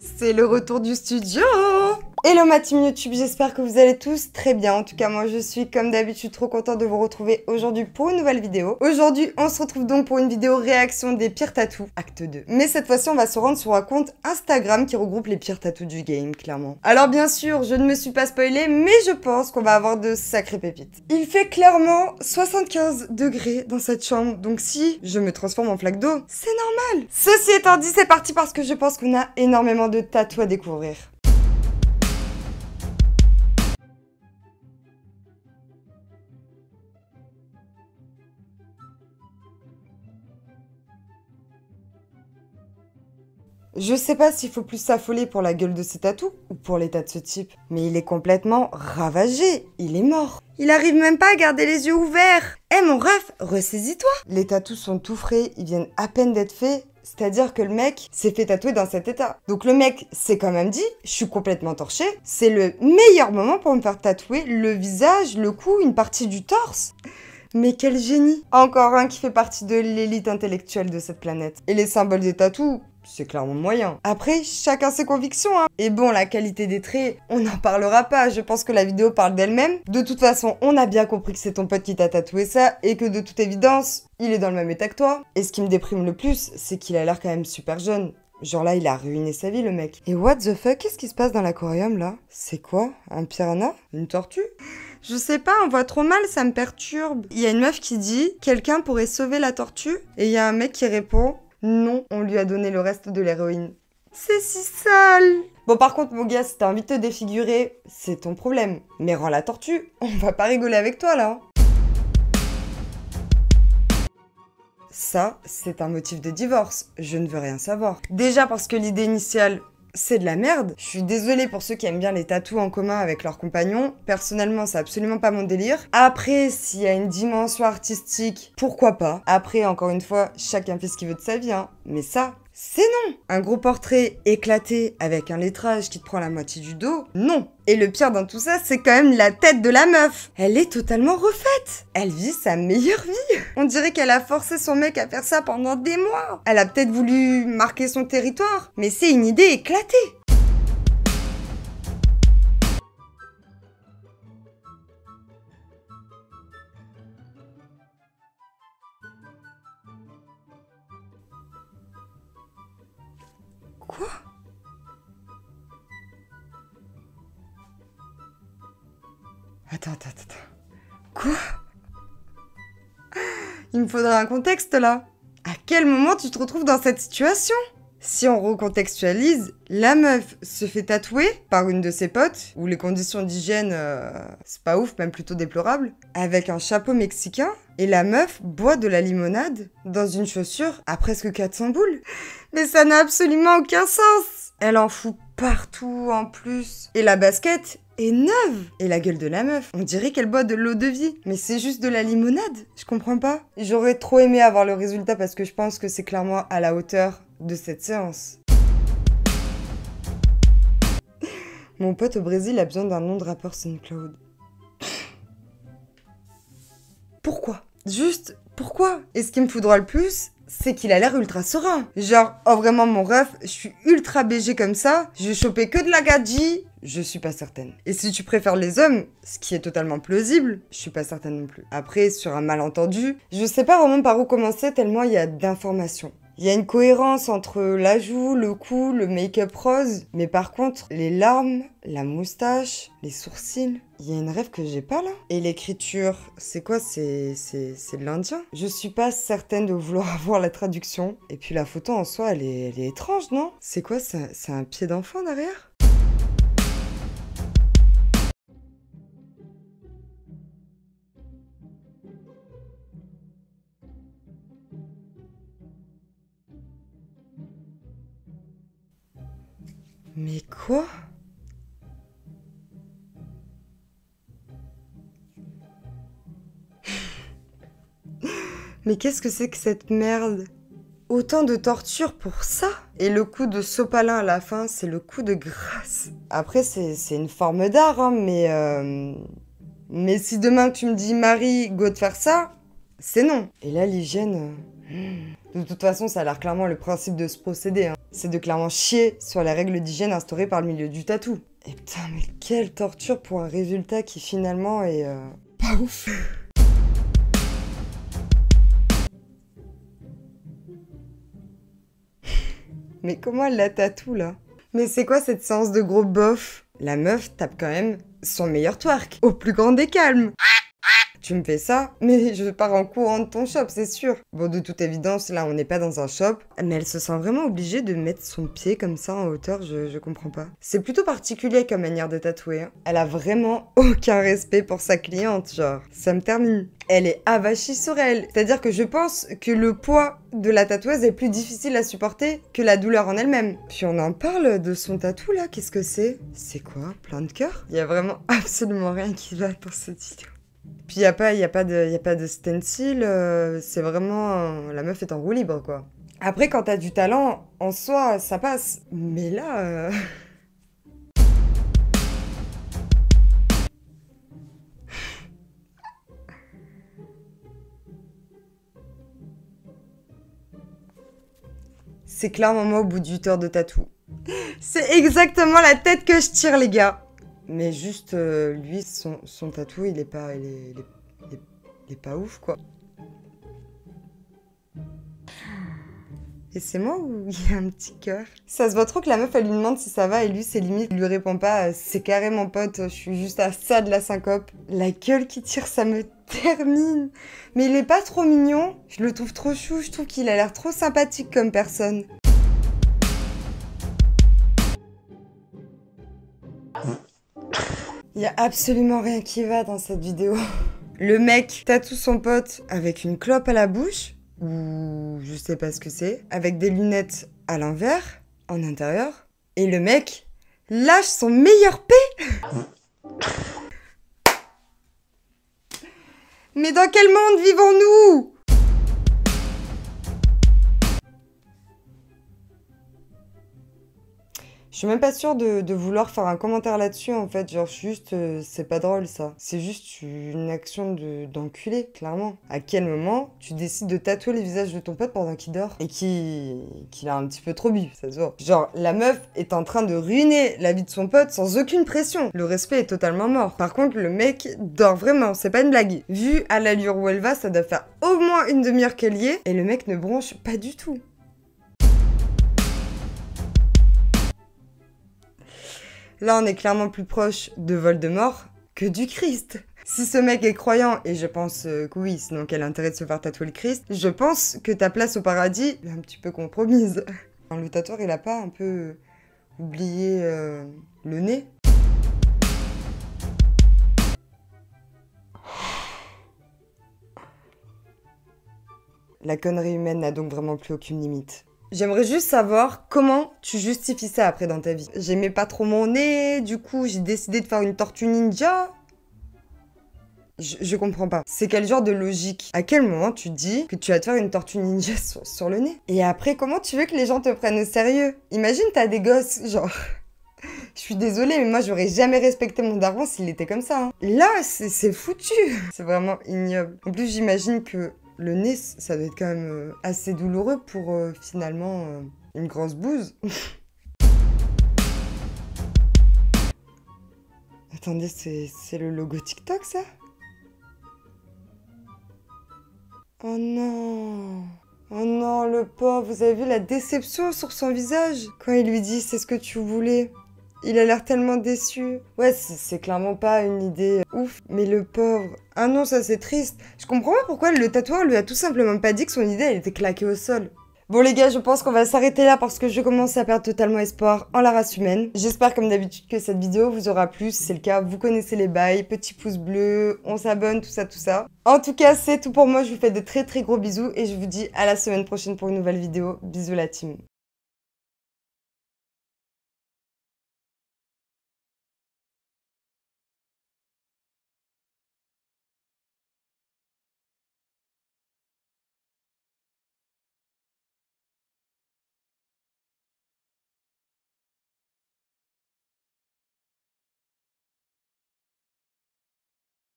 C'est le retour du studio. Hello ma team YouTube, j'espère que vous allez tous très bien. En tout cas, moi je suis comme d'habitude trop contente de vous retrouver aujourd'hui pour une nouvelle vidéo. Aujourd'hui, on se retrouve donc pour une vidéo réaction des pires tatous, acte 2. Mais cette fois-ci, on va se rendre sur un compte Instagram qui regroupe les pires tatous du game, clairement. Alors bien sûr, je ne me suis pas spoilée, mais je pense qu'on va avoir de sacrées pépites. Il fait clairement 75 degrés dans cette chambre, donc si je me transforme en flaque d'eau, c'est normal. Ceci étant dit, c'est parti parce que je pense qu'on a énormément de tatous à découvrir. Je sais pas s'il faut plus s'affoler pour la gueule de ces tatous ou pour l'état de ce type, mais il est complètement ravagé, il est mort. Il arrive même pas à garder les yeux ouverts. Eh mon ref, ressaisis-toi. Les tatous sont tout frais, ils viennent à peine d'être faits, c'est-à-dire que le mec s'est fait tatouer dans cet état. Donc le mec s'est quand même dit, je suis complètement torché, c'est le meilleur moment pour me faire tatouer le visage, le cou, une partie du torse. Mais quel génie! Encore un qui fait partie de l'élite intellectuelle de cette planète. Et les symboles des tatous, c'est clairement moyen. Après, chacun ses convictions, hein. Et bon, la qualité des traits, on n'en parlera pas. Je pense que la vidéo parle d'elle-même. De toute façon, on a bien compris que c'est ton pote qui t'a tatoué ça et que de toute évidence, il est dans le même état que toi. Et ce qui me déprime le plus, c'est qu'il a l'air quand même super jeune. Genre là, il a ruiné sa vie, le mec. Et what the fuck, qu'est-ce qui se passe dans l'aquarium, là? C'est quoi? Un piranha? Une tortue? Je sais pas, on voit trop mal, ça me perturbe. Il y a une meuf qui dit « Quelqu'un pourrait sauver la tortue ?» Et il y a un mec qui répond « Non, on lui a donné le reste de l'héroïne. » C'est si sale. Bon, par contre, mon gars, si t'as envie de te défigurer, c'est ton problème. Mais rends la tortue, on va pas rigoler avec toi, là. Ça, c'est un motif de divorce. Je ne veux rien savoir. Déjà parce que l'idée initiale, c'est de la merde. Je suis désolée pour ceux qui aiment bien les tatous en commun avec leurs compagnons. Personnellement, c'est absolument pas mon délire. Après, s'il y a une dimension artistique, pourquoi pas. Après, encore une fois, chacun fait ce qu'il veut de sa vie, hein. Mais ça, c'est non. Un gros portrait éclaté avec un lettrage qui te prend la moitié du dos, non. Et le pire dans tout ça, c'est quand même la tête de la meuf. Elle est totalement refaite. Elle vit sa meilleure vie. On dirait qu'elle a forcé son mec à faire ça pendant des mois. Elle a peut-être voulu marquer son territoire, mais c'est une idée éclatée. Quoi ? Attends. Quoi ? Il me faudra un contexte là. À quel moment tu te retrouves dans cette situation ? Si on recontextualise, la meuf se fait tatouer par une de ses potes, où les conditions d'hygiène, c'est pas ouf, même plutôt déplorable, avec un chapeau mexicain, et la meuf boit de la limonade dans une chaussure à presque 400 boules. Mais ça n'a absolument aucun sens. Elle en fout partout en plus. Et la basket est neuve. Et la gueule de la meuf, on dirait qu'elle boit de l'eau de vie. Mais c'est juste de la limonade, je comprends pas. J'aurais trop aimé avoir le résultat parce que je pense que c'est clairement à la hauteur de cette séance. Mon pote au Brésil a besoin d'un nom de rappeur SoundCloud. Pourquoi ? Juste, pourquoi ? Et ce qui me foudroie le plus, c'est qu'il a l'air ultra serein. Genre, oh vraiment mon ref, je suis ultra BG comme ça, je vais choper que de la gadji, je suis pas certaine. Et si tu préfères les hommes, ce qui est totalement plausible, je suis pas certaine non plus. Après, sur un malentendu, je sais pas vraiment par où commencer tellement il y a d'informations. Il y a une cohérence entre la joue, le cou, le make-up rose, mais par contre, les larmes, la moustache, les sourcils, il y a une rêve que j'ai pas là. Et l'écriture, c'est quoi? C'est de l'indien? Je suis pas certaine de vouloir avoir la traduction. Et puis la photo en soi, elle est étrange, non? C'est quoi? C'est un pied d'enfant derrière? Mais quoi? Mais qu'est-ce que c'est que cette merde? Autant de torture pour ça? Et le coup de sopalin à la fin, c'est le coup de grâce. Après, c'est une forme d'art, hein, mais si demain tu me dis Marie, go de faire ça, c'est non. Et là, l'hygiène... De toute façon, ça a l'air clairement le principe de ce procédé, hein. C'est de clairement chier sur les règles d'hygiène instaurées par le milieu du tatou. Et putain, mais quelle torture pour un résultat qui finalement est pas ouf. Mais comment elle la tatoue là? Mais c'est quoi cette séance de gros bof? La meuf tape quand même son meilleur twerk, au plus grand des calmes. Tu me fais ça, mais je pars en courant de ton shop, c'est sûr. Bon, de toute évidence, là, on n'est pas dans un shop, mais elle se sent vraiment obligée de mettre son pied comme ça en hauteur, je comprends pas. C'est plutôt particulier comme manière de tatouer, hein. Elle a vraiment aucun respect pour sa cliente, genre. Ça me termine. Elle est avachie sur elle. C'est-à-dire que je pense que le poids de la tatoueuse est plus difficile à supporter que la douleur en elle-même. Puis on en parle de son tatou, là, qu'est-ce que c'est? C'est quoi? Plein de cœur? Il y a vraiment absolument rien qui va dans cette vidéo. Puis y a pas de stencil, c'est vraiment... la meuf est en roue libre, quoi. Après, quand t'as du talent, en soi, ça passe. Mais là... C'est clairement moi au bout de 8 heures de tatou. C'est exactement la tête que je tire, les gars. Mais juste, lui, son tatou, il est pas ouf, quoi. Et c'est moi ou il y a un petit cœur? Ça se voit trop que la meuf, elle lui demande si ça va et lui, c'est limite, il lui répond pas, c'est carré mon pote, je suis juste à ça de la syncope. La gueule qui tire, ça me termine. Mais il est pas trop mignon, je le trouve trop chou, je trouve qu'il a l'air trop sympathique comme personne. Il y a absolument rien qui va dans cette vidéo. Le mec tatoue son pote avec une clope à la bouche, ou je sais pas ce que c'est, avec des lunettes à l'envers, en intérieur, et le mec lâche son meilleur P. Mais dans quel monde vivons-nous? Je suis même pas sûre de vouloir faire un commentaire là-dessus, en fait. Genre, juste, c'est pas drôle, ça. C'est juste une action d'enculé, clairement. À quel moment tu décides de tatouer le visage de ton pote pendant qu'il dort et qu'il a un petit peu trop bu, ça se voit. Genre, la meuf est en train de ruiner la vie de son pote sans aucune pression. Le respect est totalement mort. Par contre, le mec dort vraiment, c'est pas une blague. Vu à l'allure où elle va, ça doit faire au moins une demi-heure qu'elle y est et le mec ne bronche pas du tout. Là, on est clairement plus proche de Voldemort que du Christ. Si ce mec est croyant, et je pense que oui, sinon quel intérêt de se faire tatouer le Christ, je pense que ta place au paradis est un petit peu compromise. Le tatoueur, il a pas un peu oublié le nez? La connerie humaine n'a donc vraiment plus aucune limite. J'aimerais juste savoir comment tu justifies ça après dans ta vie. J'aimais pas trop mon nez, du coup j'ai décidé de faire une tortue ninja. Je comprends pas. C'est quel genre de logique? À quel moment tu dis que tu vas te faire une tortue ninja sur le nez? Et après, comment tu veux que les gens te prennent au sérieux? Imagine t'as des gosses, genre... Je suis désolée, mais moi j'aurais jamais respecté mon daron s'il était comme ça, hein. Là, c'est foutu. C'est vraiment ignoble. En plus, j'imagine que... le nez, ça doit être quand même assez douloureux pour finalement une grosse bouse. Attendez, c'est le logo TikTok, ça? Oh non! Oh non, le pauvre, vous avez vu la déception sur son visage? Quand il lui dit « c'est ce que tu voulais ». Il a l'air tellement déçu. Ouais, c'est clairement pas une idée ouf. Mais le pauvre... Ah non, ça c'est triste. Je comprends pas pourquoi le tatoueur lui a tout simplement pas dit que son idée, elle était claquée au sol. Bon les gars, je pense qu'on va s'arrêter là parce que je commence à perdre totalement espoir en la race humaine. J'espère comme d'habitude que cette vidéo vous aura plu. Si c'est le cas, vous connaissez les bails. Petit pouce bleu, on s'abonne, tout ça, tout ça. En tout cas, c'est tout pour moi. Je vous fais de très très gros bisous et je vous dis à la semaine prochaine pour une nouvelle vidéo. Bisous la team.